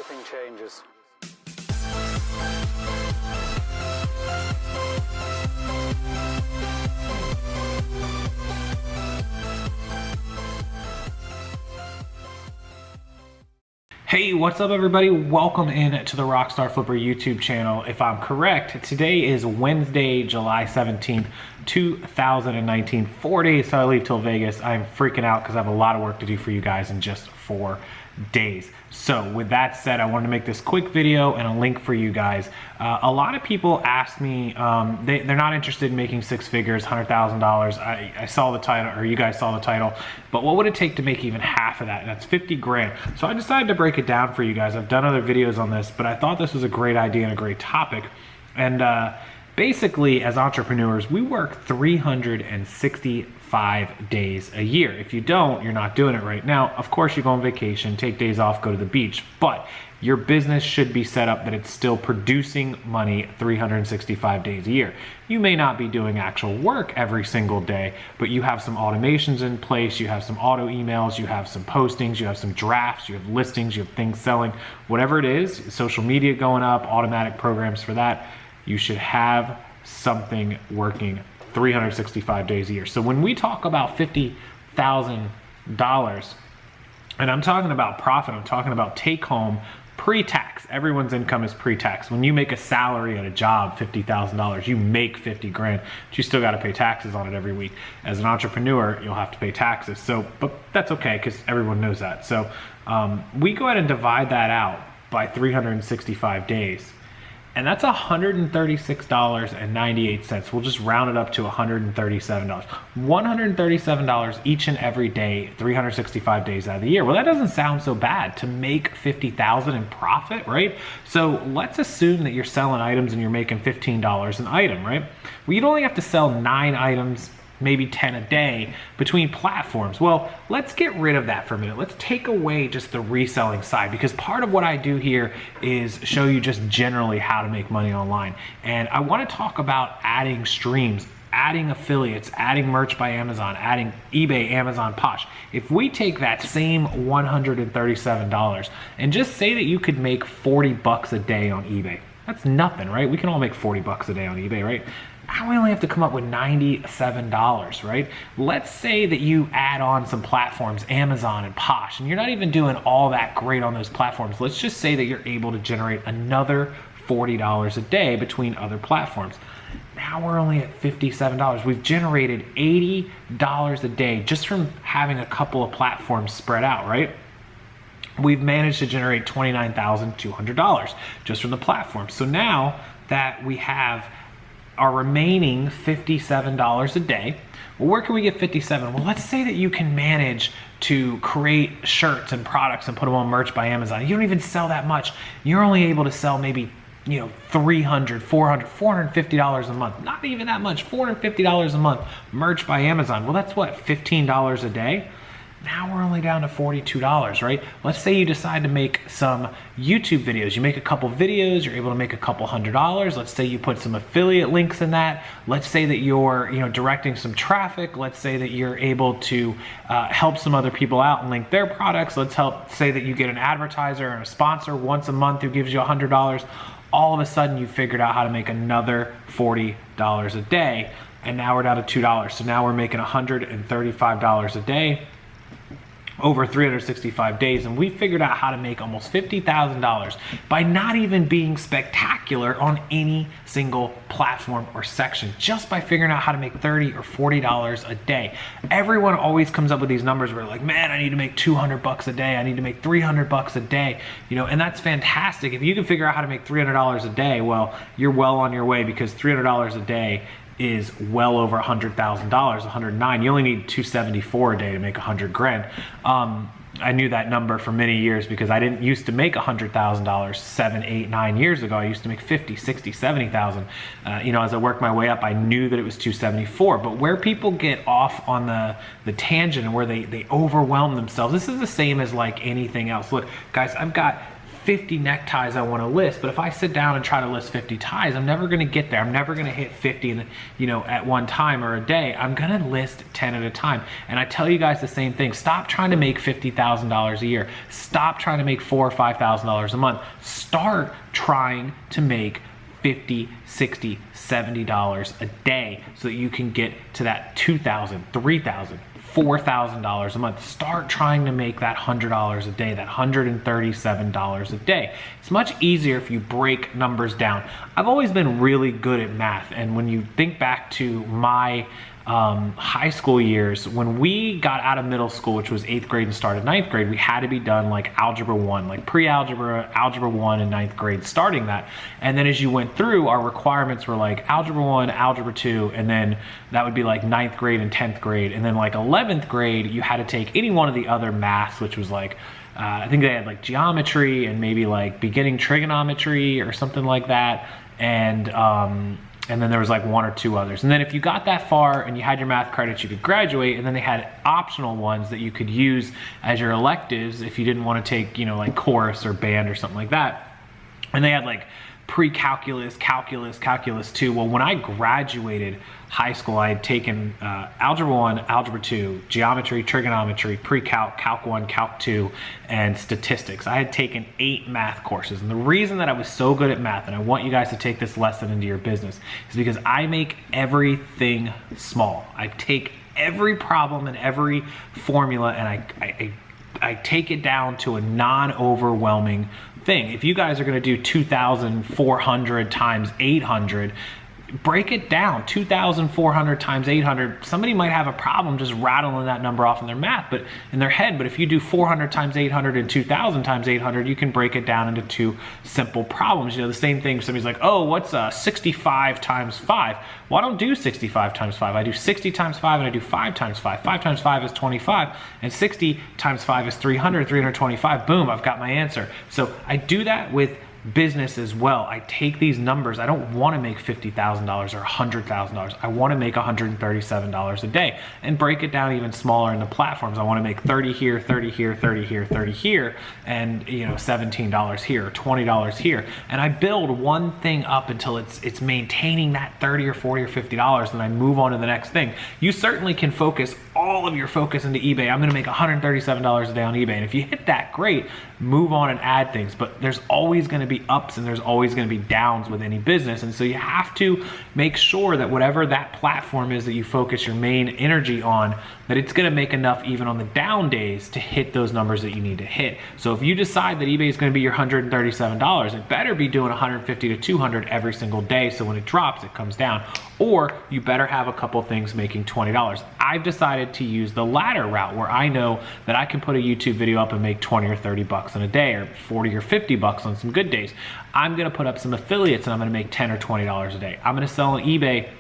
everything changes. Hey, what's up everybody? Welcome in to the Rockstarflipper YouTube channel. If I'm correct, today is Wednesday, July 17th, 2019. 4 days till I leave till Vegas. I'm freaking out because I have a lot of work to do for you guys in just 4 days. So with that said, I wanted to make this quick video and a link for you guys. A lot of people ask me, they're not interested in making six figures, $100,000. I saw the title, or you guys saw the title, but what would it take to make even half of that? And that's 50 grand. So I decided to break it down for you guys. I've done other videos on this, but I thought this was a great idea and a great topic. And basically, as entrepreneurs, we work 365 days a year. If you don't, you're not doing it right. Now, of course, you go on vacation, take days off, go to the beach, but your business should be set up that it's still producing money 365 days a year. You may not be doing actual work every single day, but you have some automations in place, you have some auto emails, you have some postings, you have some drafts, you have listings, you have things selling, whatever it is, social media going up, automatic programs for that. You should have something working 365 days a year. So when we talk about $50,000, and I'm talking about profit, I'm talking about take home pre-tax. Everyone's income is pre-tax. When you make a salary at a job, $50,000, you make 50 grand, but you still got to pay taxes on it every week. As an entrepreneur, you'll have to pay taxes. So, but that's okay because everyone knows that. So we go ahead and divide that out by 365 days. And that's $136.98. We'll just round it up to $137. $137 each and every day, 365 days out of the year. Well, that doesn't sound so bad to make $50,000 in profit, right? So let's assume that you're selling items and you're making $15 an item, right? Well, you'd only have to sell 9 items, maybe 10 a day between platforms. Well, let's get rid of that for a minute. Let's take away just the reselling side, because part of what I do here is show you just generally how to make money online. And I want to talk about adding streams, adding affiliates, adding merch by Amazon, adding eBay, Amazon, Posh. If we take that same $137 and just say that you could make 40 bucks a day on eBay, that's nothing, right? We can all make 40 bucks a day on eBay, right? Now we only have to come up with $97, right? Let's say that you add on some platforms, Amazon and Posh, and you're not even doing all that great on those platforms. Let's just say that you're able to generate another $40 a day between other platforms. Now we're only at $57. We've generated $80 a day just from having a couple of platforms spread out, right? We've managed to generate $29,200 just from the platform. So now that we have our remaining $57 a day, well, where can we get 57? Well, let's say that you can manage to create shirts and products and put them on merch by Amazon. You don't even sell that much. You're only able to sell maybe, you know, $300, $400, $450 a month. Not even that much, $450 a month merch by Amazon. Well, that's what, $15 a day? Now we're only down to $42, right? Let's say you decide to make some YouTube videos. You make a couple videos, you're able to make a couple $100. Let's say you put some affiliate links in that. Let's say that you're, directing some traffic. Let's say that you're able to help some other people out and link their products. Let's say that you get an advertiser and a sponsor once a month who gives you $100. All of a sudden you figured out how to make another $40 a day. And now we're down to $2. So now we're making $135 a day over 365 days, and we figured out how to make almost $50,000 by not even being spectacular on any single platform or section, just by figuring out how to make $30 or $40 a day. Everyone always comes up with these numbers where like, man, I need to make 200 bucks a day, I need to make 300 bucks a day, and that's fantastic. If you can figure out how to make $300 a day, well, you're well on your way, because $300 a day is well over $100,000, 109. You only need 274 a day to make 100 grand. I knew that number for many years because I didn't used to make $100,000 7, 8, 9 years ago. I used to make 50, 60, 70,000. As I worked my way up, I knew that it was 274. But where people get off on the tangent and where they overwhelm themselves, this is the same as like anything else. Look, guys, I've got 50 neckties I want to list, but if I sit down and try to list 50 ties, I'm never going to get there. I'm never going to hit 50 in, at one time or a day. I'm going to list 10 at a time. And I tell you guys the same thing. Stop trying to make $50,000 a year. Stop trying to make $4,000 or $5,000 a month. Start trying to make $50, $60, $70 a day so that you can get to that $2,000, $3,000, $4,000 a month. Start trying to make that $100 a day, that $137 a day. It's much easier if you break numbers down. I've always been really good at math, and when you think back to my high school years, when we got out of middle school, which was 8th grade and started 9th grade, we had to be done like Algebra 1, like pre-algebra, Algebra 1 in 9th grade, starting that. And then as you went through, our requirements were like Algebra 1, Algebra 2, and then that would be like 9th grade and 10th grade. And then like 11th grade, you had to take any one of the other maths, which was like, I think they had like geometry and maybe like beginning trigonometry or something like that. And then there was like 1 or 2 others. And then if you got that far and you had your math credits, you could graduate. And then they had optional ones that you could use as your electives if you didn't want to take, like chorus or band or something like that. And they had like pre-calculus, calculus, calculus 2. Well, when I graduated high school, I had taken Algebra 1, Algebra 2, Geometry, Trigonometry, Pre-Calc, Calc 1, Calc 2, and Statistics. I had taken 8 math courses. And the reason that I was so good at math, and I want you guys to take this lesson into your business, is because I make everything small. I take every problem and every formula and I take it down to a non-overwhelming thing. If you guys are going to do 2,400 times 800, break it down. 2,400 times 800. Somebody might have a problem just rattling that number off in their math, but in their head. But if you do 400 times 800 and 2,000 times 800, you can break it down into 2 simple problems. The same thing. Somebody's like, oh, what's 65 times 5? Well, I don't do 65 times 5. I do 60 times 5 and I do 5 times 5. 5 times 5 is 25, and 60 times 5 is 300, 325. Boom, I've got my answer. So I do that with business as well. I take these numbers. I don't want to make $50,000 or $100,000. I want to make $137 a day, and break it down even smaller into platforms. I want to make 30 here, 30 here, 30 here, 30 here, and $17 here, or $20 here. And I build one thing up until it's maintaining that 30 or 40 or $50, and I move on to the next thing. You certainly can focus all of your focus into eBay. I'm going to make $137 a day on eBay. And if you hit that, great, move on and add things. But there's always going to be ups and there's always going to be downs with any business. And so you have to make sure that whatever that platform is that you focus your main energy on, that it's going to make enough even on the down days to hit those numbers that you need to hit. So if you decide that eBay is going to be your $137, it better be doing 150 to 200 every single day. So when it drops, it comes down. Or you better have a couple things making $20. I've decided to use the latter route, where I know that I can put a YouTube video up and make 20 or 30 bucks in a day, or 40 or 50 bucks on some good days. I'm going to put up some affiliates and I'm going to make $10 or $20 a day. I'm going to sell on eBay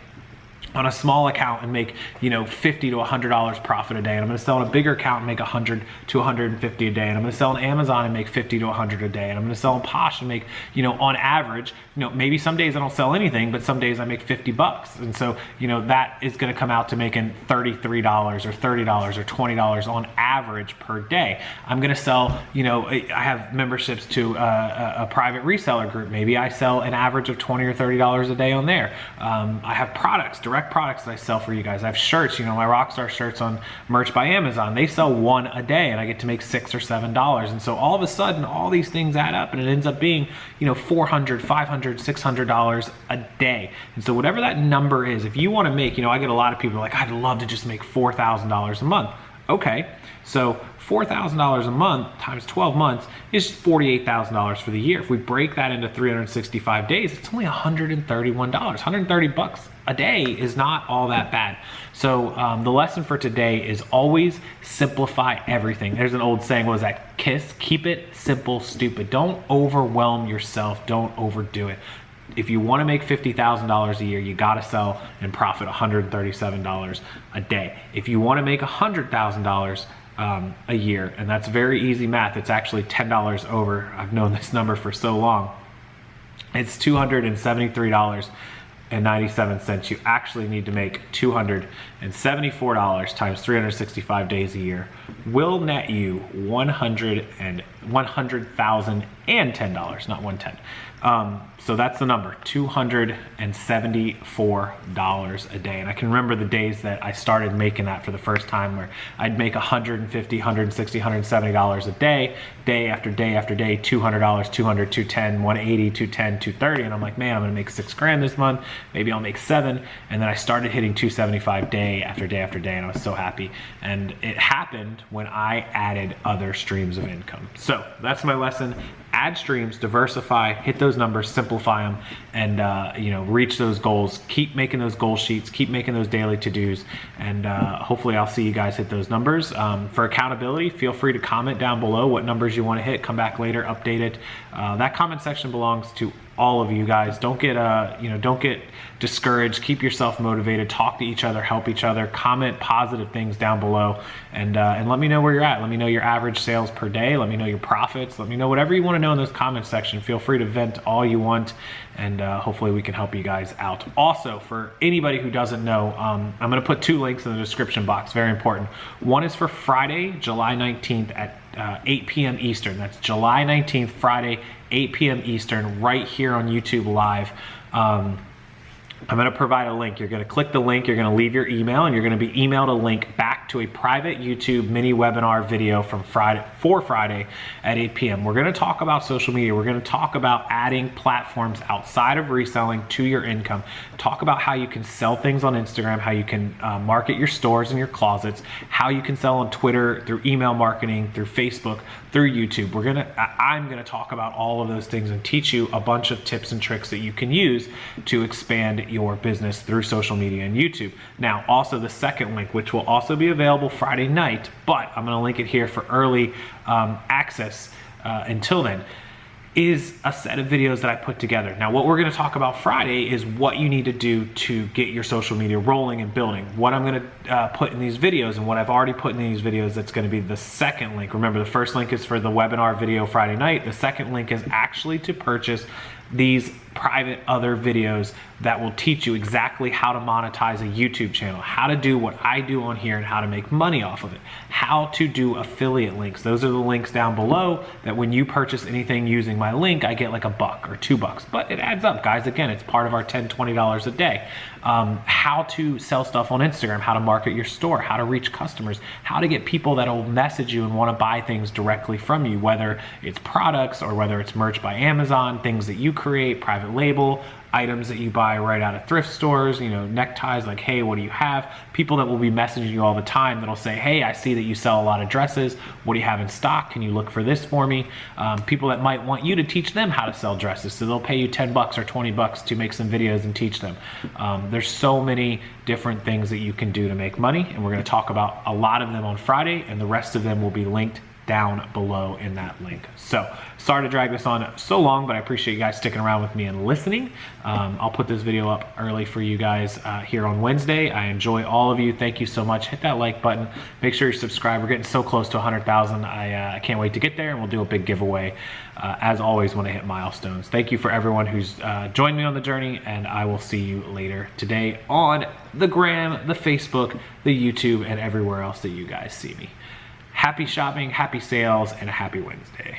on a small account and make $50 to $100 profit a day, and I'm going to sell on a bigger account and make 100 to 150 a day, and I'm going to sell on Amazon and make 50 to 100 a day, and I'm going to sell on Posh and make on average, maybe some days I don't sell anything, but some days I make 50 bucks, and so that is going to come out to making $33 or $30 or $20 on average per day. I'm going to sell, I have memberships to a private reseller group. Maybe I sell an average of $20 or $30 a day on there. I have products, direct products that I sell for you guys. I have shirts, my Rockstar shirts on Merch by Amazon. They sell 1 a day and I get to make $6 or $7. And so all of a sudden, all these things add up and it ends up being, $400, $500, $600 a day. And so whatever that number is, if you want to make, I get a lot of people like, I'd love to just make $4,000 a month. Okay, so $4,000 a month times 12 months is $48,000 for the year. If we break that into 365 days, it's only $131. 130 bucks a day is not all that bad. So the lesson for today is always simplify everything. There's an old saying, what was that? KISS, keep it simple, stupid. Don't overwhelm yourself. Don't overdo it. If you want to make $50,000 a year, you got to sell and profit $137 a day. If you want to make $100,000 a year, and that's very easy math, it's actually $10 over. I've known this number for so long. It's $273 $2.97, you actually need to make $274 times 365 days a year will net you $100,010, not 110. So that's the number, $274 a day. And I can remember the days that I started making that for the first time, where I'd make $150, $160, $170 a day after day after day, $200, 200, 210, 180, 210, 230. And I'm like, man, I'm gonna make $6,000 this month. Maybe I'll make 7. And then I started hitting 275 day after day after day, and I was so happy. And it happened when I added other streams of income. So that's my lesson. Add streams, diversify, hit those numbers, simplify them, and reach those goals. Keep making those goal sheets, keep making those daily to-dos, and hopefully I'll see you guys hit those numbers. For accountability, feel free to comment down below what numbers you want to hit. Come back later, update it. That comment section belongs to all of you guys. Don't get don't get discouraged. Keep yourself motivated. Talk to each other, help each other. Comment positive things down below, and let me know where you're at. Let me know your average sales per day. Let me know your profits. Let me know whatever you want to know in those comments section. Feel free to vent all you want, and hopefully we can help you guys out. Also, for anybody who doesn't know, I'm going to put 2 links in the description box. Very important. One is for Friday, July 19th at 8 p.m. Eastern. That's July 19th, Friday, 8 p.m. Eastern, right here on YouTube Live. I'm going to provide a link. You're going to click the link, you're going to leave your email, and you're going to be emailed a link back to a private YouTube mini webinar video from Friday at 8 p.m. We're going to talk about social media. We're going to talk about adding platforms outside of reselling to your income. Talk about how you can sell things on Instagram, how you can market your stores and your closets, how you can sell on Twitter, through email marketing, through Facebook, through YouTube. I'm going to talk about all of those things and teach you a bunch of tips and tricks that you can use to expand your business through social media and YouTube. Now, also the second link, which will also be available Friday night, but I'm going to link it here for early access until then, is a set of videos that I put together. Now, what we're going to talk about Friday is what you need to do to get your social media rolling and building. What I'm going to put in these videos, and what I've already put in these videos, that's going to be the second link. Remember, the first link is for the webinar video Friday night. The second link is actually to purchase these private other videos that will teach you exactly how to monetize a YouTube channel, how to do what I do on here, and how to make money off of it, how to do affiliate links. Those are the links down below that when you purchase anything using my link, I get like $1 or $2, but it adds up, guys. Again, it's part of our $10, $20 a day. How to sell stuff on Instagram, how to market your store, how to reach customers, how to get people that will message you and want to buy things directly from you, whether it's products or whether it's merch by Amazon, things that you create, private label, items that you buy right out of thrift stores, neckties, like, hey, what do you have? People that will be messaging you all the time that'll say, hey, I see that you sell a lot of dresses. What do you have in stock? Can you look for this for me? People that might want you to teach them how to sell dresses, so they'll pay you $10 or $20 to make some videos and teach them. There's so many different things that you can do to make money, and we're going to talk about a lot of them on Friday, and the rest of them will be linked down below in that link. So sorry to drag this on so long, but I appreciate you guys sticking around with me and listening. I'll put this video up early for you guys here on Wednesday. I enjoy all of you. Thank you so much. Hit that like button. Make sure you subscribe. We're getting so close to 100,000. I can't wait to get there, and we'll do a big giveaway as always when I hit milestones. Thank you for everyone who's joined me on the journey, and I will see you later today on the gram, the Facebook, the YouTube, and everywhere else that you guys see me. Happy shopping, happy sales, and a happy Wednesday.